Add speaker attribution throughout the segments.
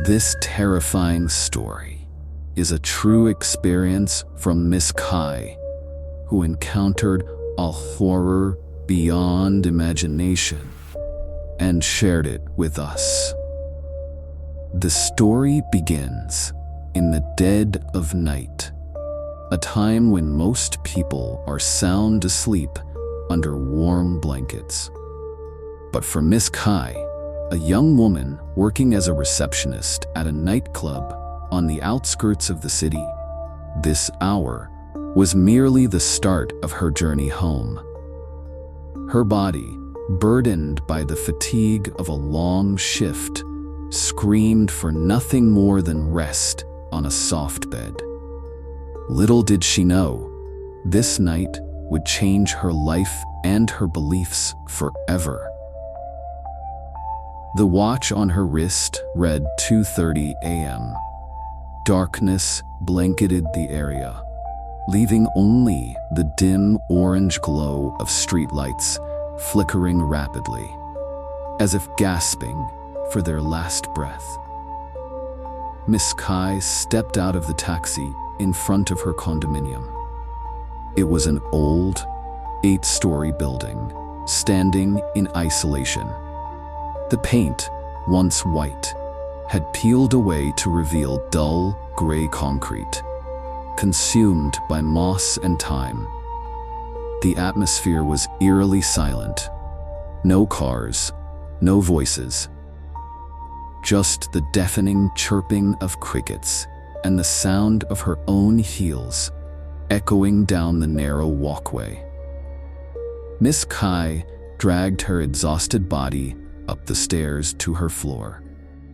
Speaker 1: This terrifying story is a true experience from Miss Kai, who encountered a horror beyond imagination and shared it with us. The story begins in the dead of night, a time when most people are sound asleep under warm blankets. But for Miss Kai, a young woman working as a receptionist at a nightclub on the outskirts of the city, this hour was merely the start of her journey home. Her body, burdened by the fatigue of a long shift, screamed for nothing more than rest on a soft bed. Little did she know, this night would change her life and her beliefs forever. The watch on her wrist read 2:30 a.m. Darkness blanketed the area, leaving only the dim orange glow of streetlights flickering rapidly, as if gasping for their last breath. Miss Kai stepped out of the taxi in front of her condominium. It was an old, 8-story building, standing in isolation. The paint, once white, had peeled away to reveal dull, gray concrete, consumed by moss and time. The atmosphere was eerily silent. No cars, no voices. Just the deafening chirping of crickets and the sound of her own heels echoing down the narrow walkway. Miss Kai dragged her exhausted body up the stairs to her floor,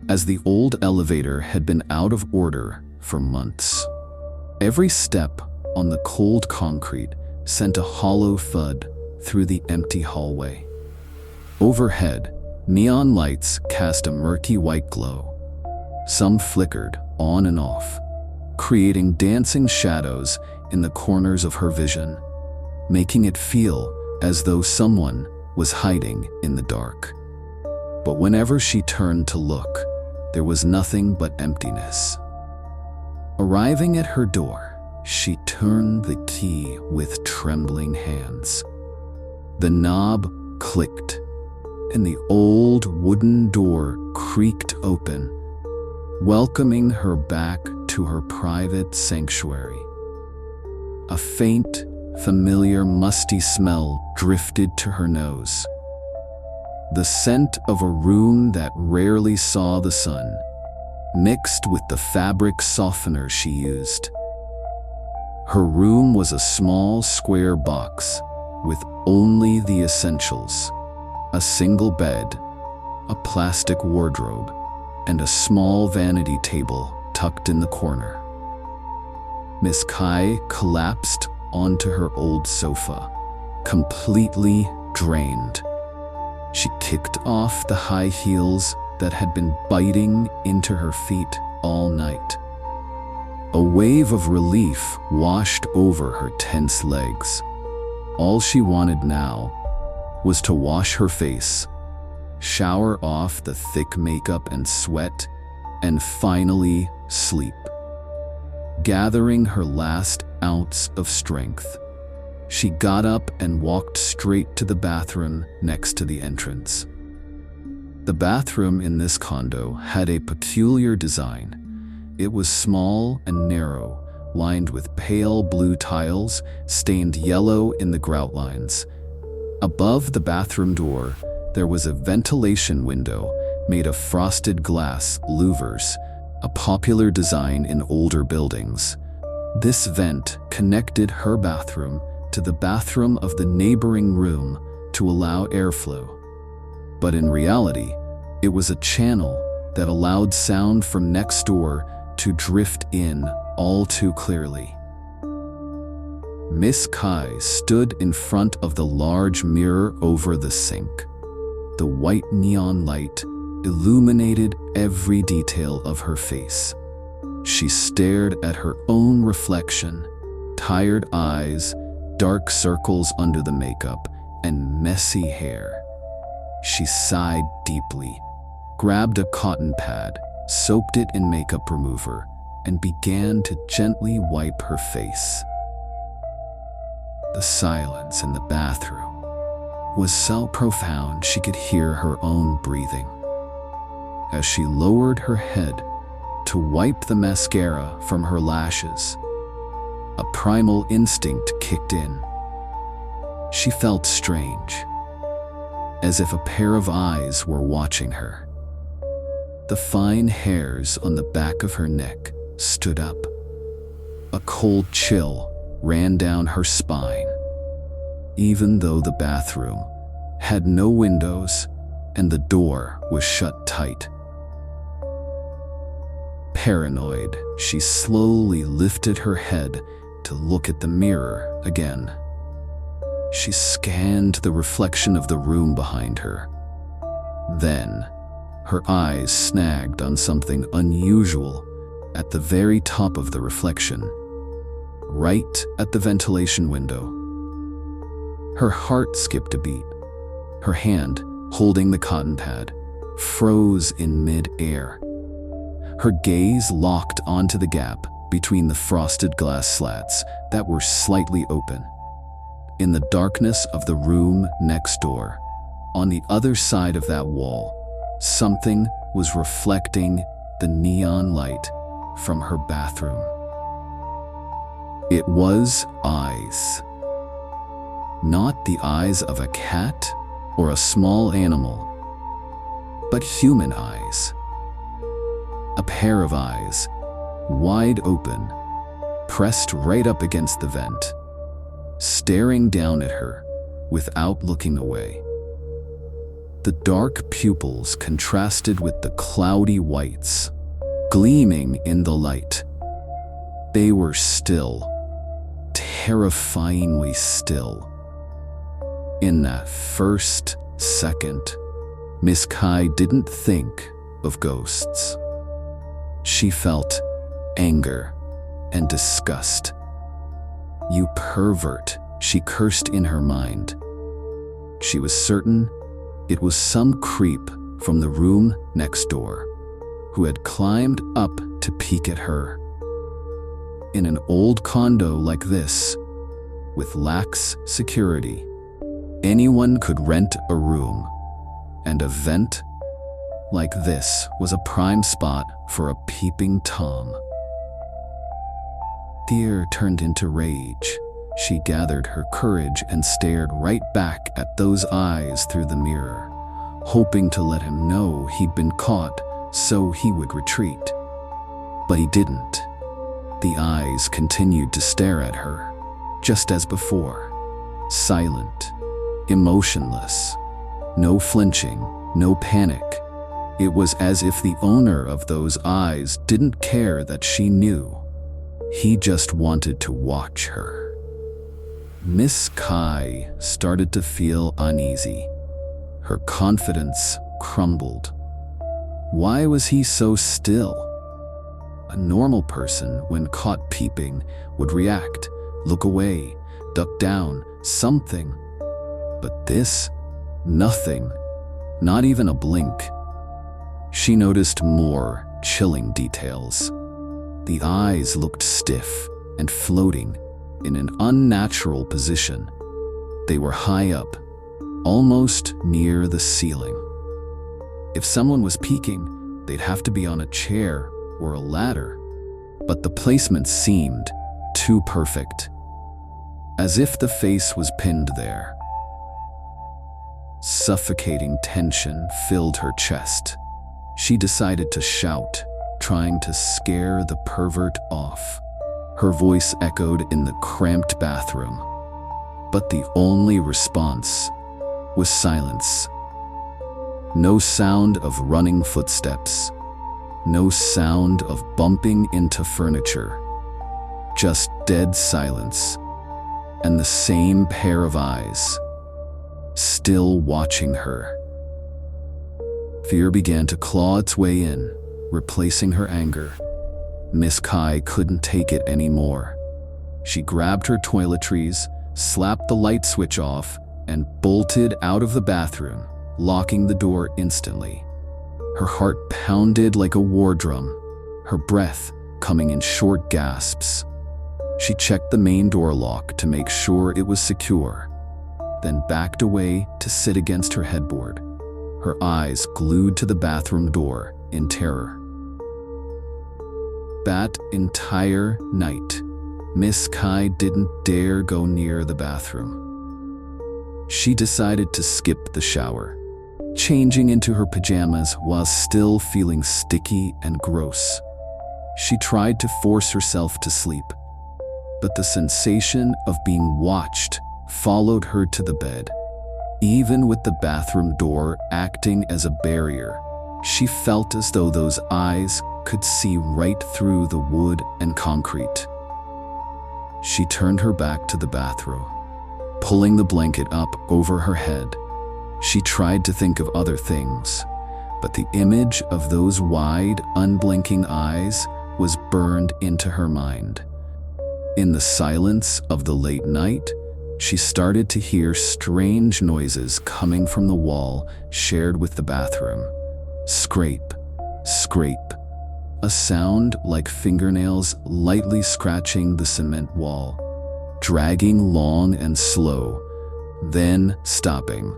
Speaker 1: as the old elevator had been out of order for months. Every step on the cold concrete sent a hollow thud through the empty hallway. Overhead, neon lights cast a murky white glow. Some flickered on and off, creating dancing shadows in the corners of her vision, making it feel as though someone was hiding in the dark. But whenever she turned to look, there was nothing but emptiness. Arriving at her door, she turned the key with trembling hands. The knob clicked, and the old wooden door creaked open, welcoming her back to her private sanctuary. A faint, familiar, musty smell drifted to her nose. The scent of a room that rarely saw the sun, mixed with the fabric softener she used. Her room was a small square box with only the essentials: a single bed, a plastic wardrobe, and a small vanity table tucked in the corner. Miss Kai collapsed onto her old sofa, completely drained. She kicked off the high heels that had been biting into her feet all night. A wave of relief washed over her tense legs. All she wanted now was to wash her face, shower off the thick makeup and sweat, and finally sleep. Gathering her last ounce of strength, she got up and walked straight to the bathroom next to the entrance. The bathroom in this condo had a peculiar design. It was small and narrow, lined with pale blue tiles stained yellow in the grout lines. Above the bathroom door, there was a ventilation window made of frosted glass louvers, a popular design in older buildings. This vent connected her bathroom to the bathroom of the neighboring room to allow airflow. But in reality, it was a channel that allowed sound from next door to drift in all too clearly. Miss Kai stood in front of the large mirror over the sink. The white neon light illuminated every detail of her face. She stared at her own reflection, tired eyes, dark circles under the makeup, and messy hair. She sighed deeply, grabbed a cotton pad, soaked it in makeup remover, and began to gently wipe her face. The silence in the bathroom was so profound she could hear her own breathing. As she lowered her head to wipe the mascara from her lashes, a primal instinct kicked in. She felt strange, as if a pair of eyes were watching her. The fine hairs on the back of her neck stood up. A cold chill ran down her spine, even though the bathroom had no windows and the door was shut tight. Paranoid, she slowly lifted her head to look at the mirror again. She scanned the reflection of the room behind her. Then, her eyes snagged on something unusual at the very top of the reflection, right at the ventilation window. Her heart skipped a beat. Her hand, holding the cotton pad, froze in mid-air. Her gaze locked onto the gap between the frosted glass slats that were slightly open. In the darkness of the room next door, on the other side of that wall, something was reflecting the neon light from her bathroom. It was eyes. Not the eyes of a cat or a small animal, but human eyes. A pair of eyes, wide open, pressed right up against the vent, staring down at her without looking away. The dark pupils contrasted with the cloudy whites, gleaming in the light. They were still, terrifyingly still. In that first second, Miss Kai didn't think of ghosts. She felt anger and disgust. "You pervert," she cursed in her mind. She was certain it was some creep from the room next door who had climbed up to peek at her. In an old condo like this, with lax security, anyone could rent a room, and a vent like this was a prime spot for a peeping Tom. Fear turned into rage. She gathered her courage and stared right back at those eyes through the mirror, hoping to let him know he'd been caught so he would retreat. But he didn't. The eyes continued to stare at her, just as before, silent, emotionless, no flinching, no panic. It was as if the owner of those eyes didn't care that she knew. He just wanted to watch her. Miss Kai started to feel uneasy. Her confidence crumbled. Why was he so still? A normal person, when caught peeping, would react, look away, duck down, something. But this? Nothing. Not even a blink. She noticed more chilling details. The eyes looked stiff and floating in an unnatural position. They were high up, almost near the ceiling. If someone was peeking, they'd have to be on a chair or a ladder, but the placement seemed too perfect, as if the face was pinned there. Suffocating tension filled her chest. She decided to shout, trying to scare the pervert off. Her voice echoed in the cramped bathroom, but the only response was silence. No sound of running footsteps, no sound of bumping into furniture, just dead silence, and the same pair of eyes, still watching her. Fear began to claw its way in, replacing her anger. Miss Kai couldn't take it anymore. She grabbed her toiletries, slapped the light switch off, and bolted out of the bathroom, locking the door instantly. Her heart pounded like a war drum, her breath coming in short gasps. She checked the main door lock to make sure it was secure, then backed away to sit against her headboard, her eyes glued to the bathroom door in terror. That entire night, Miss Kai didn't dare go near the bathroom. She decided to skip the shower, changing into her pajamas while still feeling sticky and gross. She tried to force herself to sleep, but the sensation of being watched followed her to the bed. Even with the bathroom door acting as a barrier, she felt as though those eyes could see right through the wood and concrete. She turned her back to the bathroom, pulling the blanket up over her head. She tried to think of other things, but the image of those wide, unblinking eyes was burned into her mind. In the silence of the late night, she started to hear strange noises coming from the wall shared with the bathroom. Scrape, scrape. A sound like fingernails lightly scratching the cement wall, dragging long and slow, then stopping,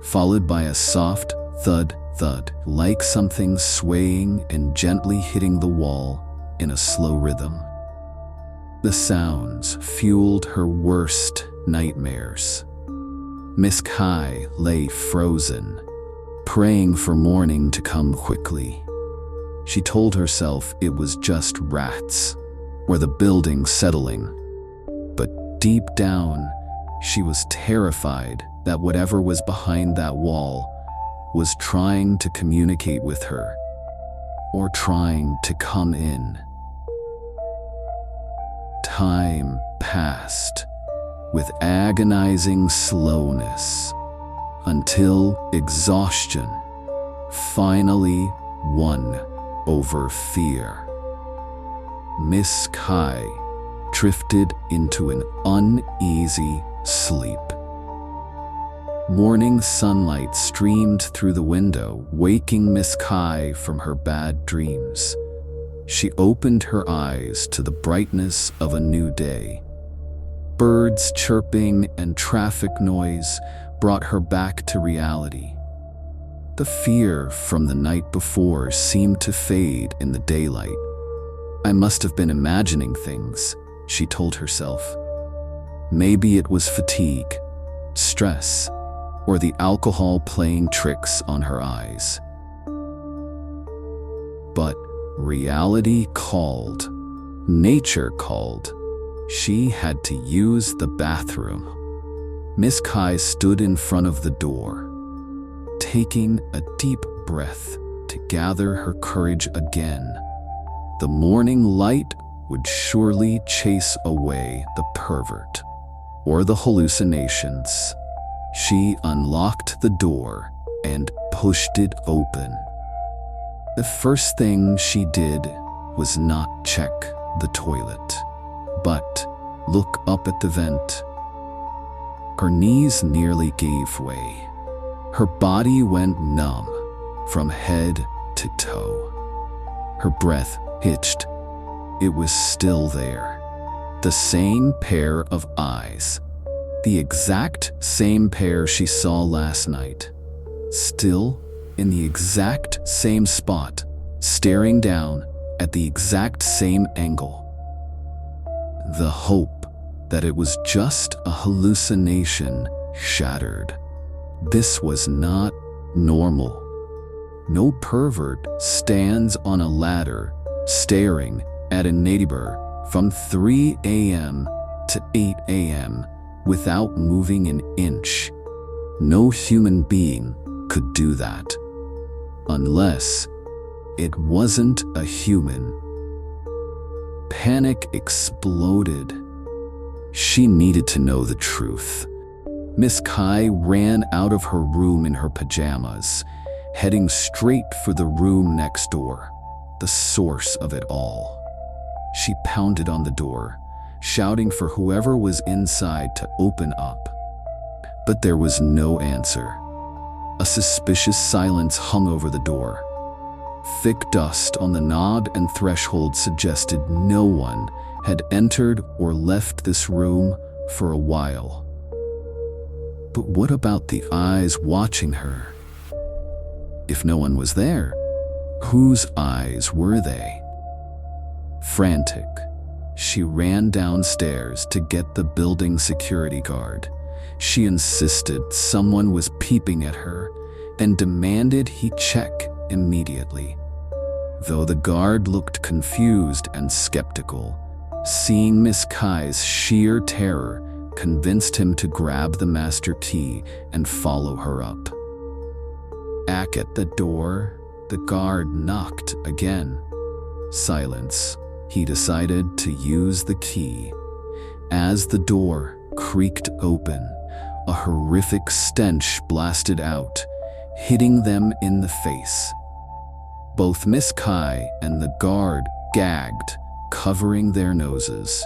Speaker 1: followed by a soft thud, thud, like something swaying and gently hitting the wall in a slow rhythm. The sounds fueled her worst nightmares. Miss Kai lay frozen, praying for morning to come quickly. She told herself it was just rats, or the building settling. But deep down, she was terrified that whatever was behind that wall was trying to communicate with her, or trying to come in. Time passed with agonizing slowness until exhaustion finally won over fear. Miss Kai drifted into an uneasy sleep. Morning sunlight streamed through the window, waking Miss Kai from her bad dreams. She opened her eyes to the brightness of a new day. Birds chirping and traffic noise brought her back to reality. The fear from the night before seemed to fade in the daylight. I must have been imagining things, she told herself. Maybe it was fatigue, stress, or the alcohol playing tricks on her eyes. But reality called. Nature called. She had to use the bathroom. Miss Kai stood in front of the door, taking a deep breath to gather her courage again. The morning light would surely chase away the pervert or the hallucinations. She unlocked the door and pushed it open. The first thing she did was not check the toilet, but look up at the vent. Her knees nearly gave way. Her body went numb from head to toe. Her breath hitched. It was still there. The same pair of eyes. The exact same pair she saw last night. Still in the exact same spot, staring down at the exact same angle. The hope that it was just a hallucination shattered. This was not normal. No pervert stands on a ladder staring at a neighbor from 3 a.m. to 8 a.m. without moving an inch. No human being could do that. Unless it wasn't a human. Panic exploded. She needed to know the truth. Miss Kai ran out of her room in her pajamas, heading straight for the room next door, the source of it all. She pounded on the door, shouting for whoever was inside to open up. But there was no answer. A suspicious silence hung over the door. Thick dust on the knob and threshold suggested no one had entered or left this room for a while. But what about the eyes watching her? If no one was there, whose eyes were they? Frantic, she ran downstairs to get the building security guard. She insisted someone was peeping at her and demanded he check immediately. Though the guard looked confused and skeptical, seeing Miss Kai's sheer terror convinced him to grab the master key and follow her up. Back at the door, the guard knocked again. Silence. He decided to use the key. As the door creaked open, a horrific stench blasted out, hitting them in the face. Both Miss Kai and the guard gagged, covering their noses.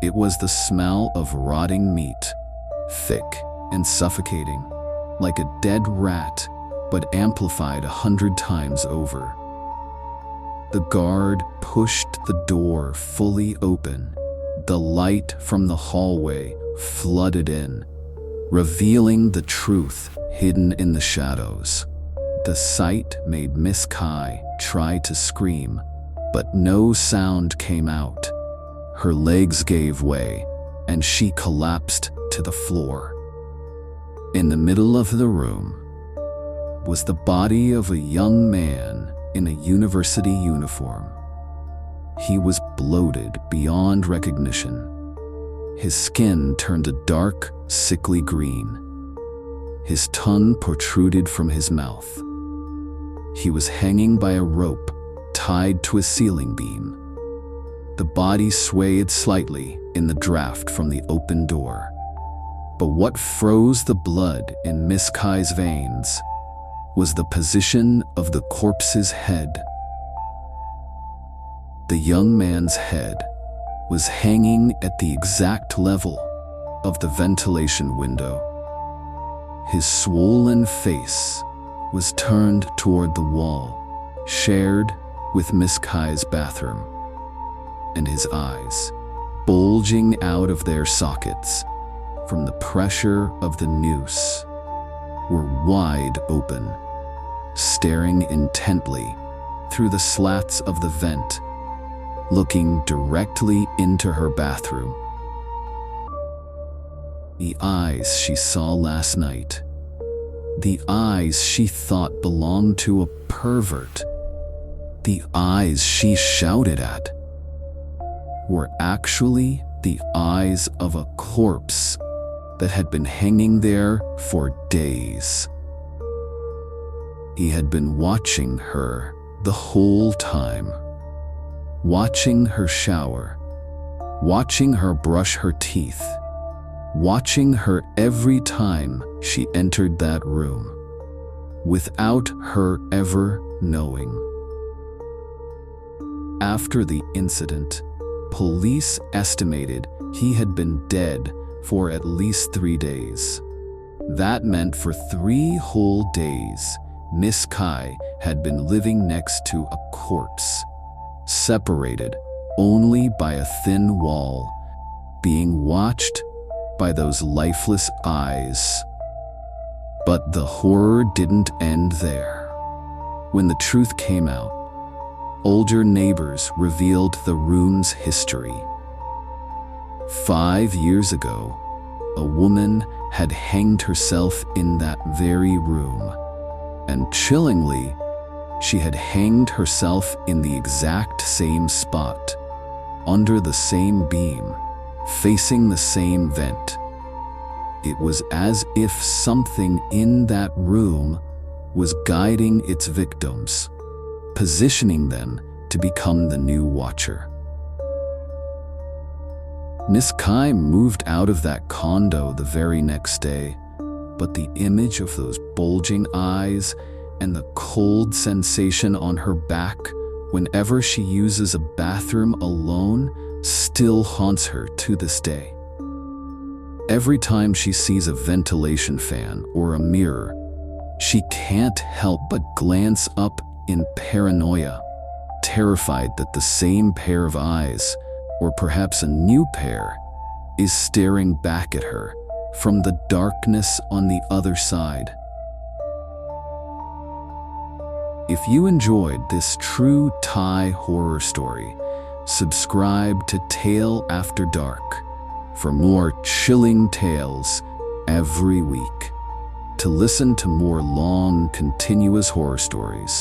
Speaker 1: It was the smell of rotting meat, thick and suffocating, like a dead rat, but amplified 100 times over. The guard pushed the door fully open. The light from the hallway flooded in, revealing the truth hidden in the shadows. The sight made Miss Kai try to scream, but no sound came out. Her legs gave way, and she collapsed to the floor. In the middle of the room was the body of a young man in a university uniform. He was bloated beyond recognition. His skin turned a dark, sickly green. His tongue protruded from his mouth. He was hanging by a rope tied to a ceiling beam. The body swayed slightly in the draft from the open door. But what froze the blood in Miss Kai's veins was the position of the corpse's head. The young man's head was hanging at the exact level of the ventilation window. His swollen face was turned toward the wall, shared with Miss Kai's bathroom, and his eyes, bulging out of their sockets from the pressure of the noose, were wide open, staring intently through the slats of the vent, looking directly into her bathroom. The eyes she saw last night, the eyes she thought belonged to a pervert, the eyes she shouted at, were actually the eyes of a corpse that had been hanging there for days. He had been watching her the whole time, watching her shower, watching her brush her teeth, watching her every time she entered that room, without her ever knowing. After the incident, police estimated he had been dead for at least 3 days. That meant for 3 whole days, Miss Kai had been living next to a corpse, separated only by a thin wall, being watched by those lifeless eyes. But the horror didn't end there. When the truth came out, older neighbors revealed the room's history. 5 years ago, a woman had hanged herself in that very room. And chillingly, she had hanged herself in the exact same spot, under the same beam, facing the same vent. It was as if something in that room was guiding its victims, positioning them to become the new watcher. Miss Kai moved out of that condo the very next day, but the image of those bulging eyes and the cold sensation on her back whenever she uses a bathroom alone still haunts her to this day. Every time she sees a ventilation fan or a mirror, she can't help but glance up in paranoia, terrified that the same pair of eyes, or perhaps a new pair, is staring back at her from the darkness on the other side. If you enjoyed this true Thai horror story, subscribe to Tale After Dark for more chilling tales every week. To listen to more long, continuous horror stories,